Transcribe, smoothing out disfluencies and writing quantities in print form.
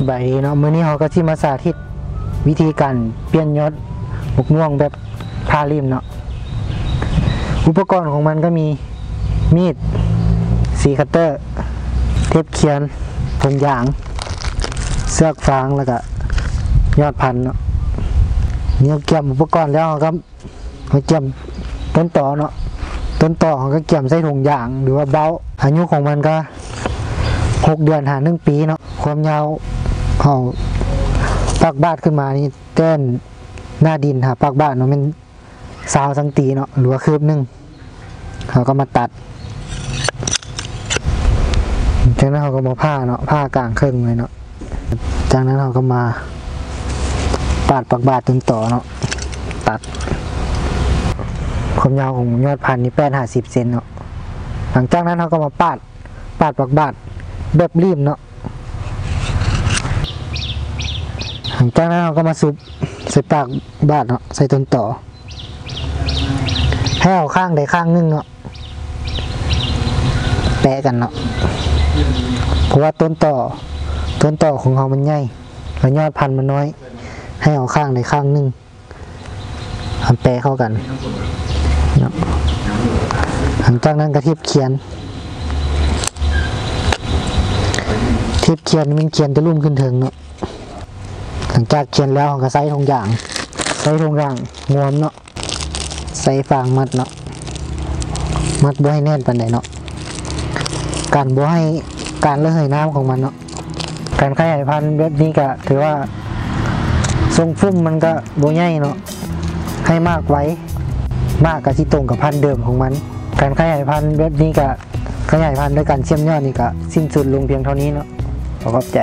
บายดีเนาะมื้อนี้เขาก็ที่มาสาธิตวิธีการเปลี่ยนยศบกม่วงแบบทาริมเนาะอุปกรณ์ของมันก็มีมีดสีคัตเตอร์เทปเขียนถุงยางเสือกฟางแล้วก็ยอดพันเนาะเนี่ยเกี่ยมอุปกรณ์แล้วก็เขาเกี่ยมต้นต่อเนาะต้นต่อเขาก็เกี่ยมใส่ถุงยางหรือว่าเบ้าอายุของมันก็6 เดือนหา1 ปีเนาะความยาวเขาปากบาดขึ้นมานี่เต้นหน้าดินหาปากบาดเนาะมัน20 สังตีเนาะหรือว่าคืบนึงเขาก็มาตัดจากนั้นเขาก็มาผ้าเนาะผ้ากลางครึ่งเลยเนาะจากนั้นเขาก็มาปาดปากบาดต้นต่อเนาะตัดความยาวของยอดพันธุ์นี่50 เซนเนาะหลังจากนั้นเขาก็มาปาดปากบาดแบบริมเนาะหลังจากนั้นเราก็มาซุบใส่ปากบาดเนาะใส่ต้นต่อให้เอาข้างใดข้างนึงเนาะแปะกันเนาะเพราะว่าต้นต่อของเขามันใหญ่และยอดพันธุ์มันน้อยให้เอาข้างใดข้างนึงทำแปะเข้ากันเนาะหลังจากนั้นกระเทียบเขียนมันเขียนจะลุ่มขึ้นถึงเนาะหลังจากเขียนแล้วก็ใส่ถุงยางงวมเนาะใส่ฟางมัดเนาะมัดบ่ให้แน่นปานใดเนาะการบ่ให้การระเหยน้ำของมันเนาะการขยายพันธุ์แบบนี้ก็ถือว่าทรงฟุ้มมันก็บ่ใหญ่เนาะให้มากไว้มากกับที่ตรงกับพันธุ์เดิมของมันการขยายพันธุ์แบบนี้ก็ขยายพันธุ์ด้วยการเชื่อมยอดนี่ก็สิ้นสุดลงเพียงเท่านี้เนาะขอบใจ